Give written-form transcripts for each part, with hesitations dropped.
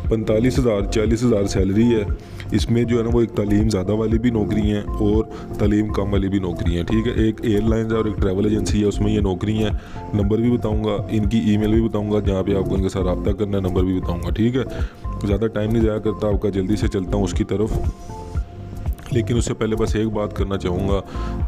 45,000 40,000 salary है। इसमें जो है ना वो एक तालीम ज़्यादा वाली भी नौकरी हैं और तालीम कम वाली भी नौकरी हैं, ठीक है। एक एयरलाइंस है और एक ट्रैवल एजेंसी है, उसमें ये नौकरी हैं। नंबर भी बताऊंगा, इनकी ईमेल भी बताऊंगा जहाँ पे आपको इनके साथ रब्ता करना है, नंबर भी बताऊंगा, ठीक है। ज़्यादा टाइम नहीं ज़ाया करता आपका, जल्दी से चलता हूँ उसकी तरफ। लेकिन उससे पहले बस एक बात करना चाहूँगा,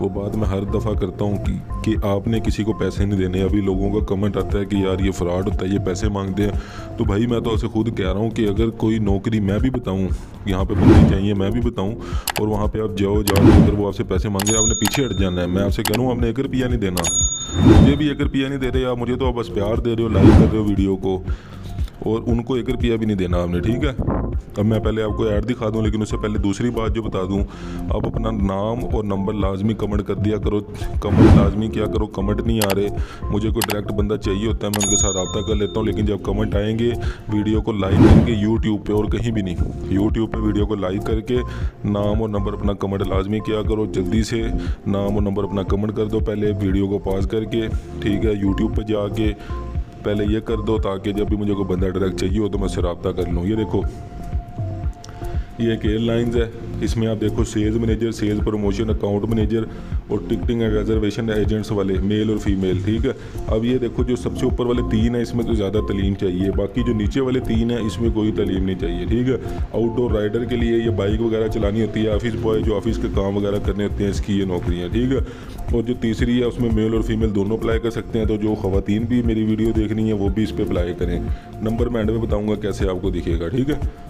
वो बात मैं हर दफ़ा करता हूँ कि आपने किसी को पैसे नहीं देने। अभी लोगों का कमेंट आता है कि यार ये फ्रॉड होता है, ये पैसे मांगते हैं। तो भाई मैं तो ऐसे खुद कह रहा हूँ कि अगर कोई नौकरी मैं भी बताऊँ, यहाँ पे बंदे चाहिए मैं भी बताऊँ, और वहाँ पे आप जाओ अगर वो आपसे पैसे मांगे आपने पीछे हट जाना है। मैं आपसे कह रहा हूँ आपने 1 रुपया नहीं देना, मुझे भी 1 रुपया नहीं दे रहे आप, मुझे तो आप बस प्यार दे रहे हो, लाइक कर रहे हो वीडियो को, और उनको 1 रुपया भी नहीं देना आपने, ठीक है। अब मैं पहले आपको ऐड दिखा दूं, लेकिन उससे पहले दूसरी बात जो बता दूं, आप अपना नाम और नंबर लाजमी कमेंट कर दिया करो। कमेंट लाजमी किया करो, कमेंट नहीं आ रहे, मुझे कोई डायरेक्ट बंदा चाहिए होता है, मैं उनके साथ रब्ता कर लेता हूँ। लेकिन जब कमेंट आएंगे वीडियो को लाइक करके, यूट्यूब पे और कहीं भी नहीं, यूट्यूब पे वीडियो को लाइक करके नाम और नंबर अपना कमेंट लाजमी किया करो। जल्दी से नाम और नंबर अपना कमेंट कर दो पहले वीडियो को पॉज करके, ठीक है। यूट्यूब पर जाके पहले ये कर दो ताकि जब भी मुझे कोई बंदा डायरेक्ट चाहिए हो तो मैं उससे रब्ता कर लूँ। ये देखो, ये एक एयरलाइंस है, इसमें आप देखो sales manager, sales promotion, account manager और टिकटिंग एंड रिजर्वेशन एजेंट्स वाले, मेल और फीमेल, ठीक है। अब ये देखो जो सबसे ऊपर वाले 3 हैं इसमें तो ज़्यादा तालीम चाहिए, बाकी जो नीचे वाले 3 हैं इसमें कोई तालीम नहीं चाहिए, ठीक है। आउटडोर राइडर के लिए ये बाइक वगैरह चलानी होती है, ऑफिस बॉय जो ऑफिस के काम वगैरह करने होते हैं, इसकी ये नौकरियाँ, ठीक है। और जो तीसरी है उसमें मेल और फीमेल दोनों अप्लाई कर सकते हैं। तो जो ख़वातीन भी मेरी वीडियो देखनी है वो भी इस पर अप्लाई करें। नंबर मैं एंड में बताऊँगा कैसे आपको दिखेगा, ठीक है।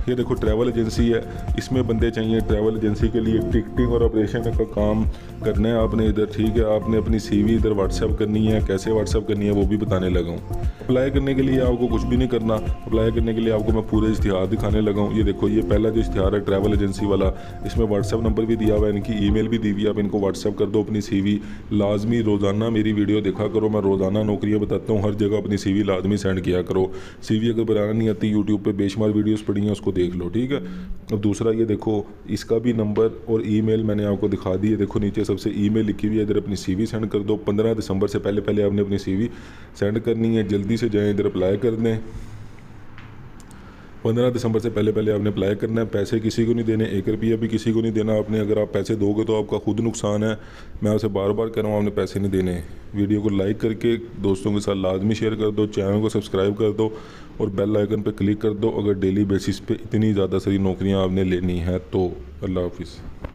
ये देखो ट्रैवल एजेंसी है, इसमें बंदे चाहिए ट्रैवल एजेंसी के लिए। टिकटिंग और ऑपरेशन का काम करना है आपने इधर, ठीक है। आपने अपनी सीवी इधर व्हाट्सएप करनी है, कैसे व्हाट्सएप करनी है वो भी बताने लगा हूँ। अप्लाई करने के लिए आपको कुछ भी नहीं करना, अप्लाई करने के लिए आपको मैं पूरे इश्तिहार दिखाने लगा हूँ। ये देखो, ये पहला जो इश्तिहार है ट्रैवल एजेंसी वाला, इसमें व्हाट्सएप नंबर भी दिया हुआ है, इनकी ईमेल भी दी हुई है। आप इनको व्हाट्सएप कर दो अपनी सीवी। लाजमी रोज़ाना मेरी वीडियो देखा करो, मैं रोज़ाना नौकरियाँ बताता हूँ, हर जगह अपनी सीवी लाजमी सेंड किया करो। सीवी अगर बनाना नहीं आती, यूट्यूब पर बेशुमार वीडियोज़ पड़ी हैं, उसको देख लो, ठीक है। अब दूसरा ये देखो, इसका भी नंबर और ईमेल मैंने आपको दिखा दी है। देखो नीचे सबसे ईमेल लिखी हुई है, इधर अपनी सीवी सेंड कर दो। 15 दिसंबर से पहले पहले आपने अपनी सीवी सेंड करनी है। जल्दी से जाएं, इधर अप्लाई कर दें। 15 दिसंबर से पहले पहले आपने अप्लाई करना है। पैसे किसी को नहीं देने, 1 रुपया भी किसी को नहीं देना आपने। अगर आप पैसे दोगे तो आपका खुद नुकसान है, मैं आपसे बार बार कह रहा हूँ, आपने पैसे नहीं देने। वीडियो को लाइक करके दोस्तों के साथ लाजमी शेयर कर दो, चैनल को सब्सक्राइब कर दो और बेल आइकन पर क्लिक कर दो अगर डेली बेसिस पे इतनी ज़्यादा सारी नौकरियाँ आपने लेनी है तो। अल्लाह हाफिज़।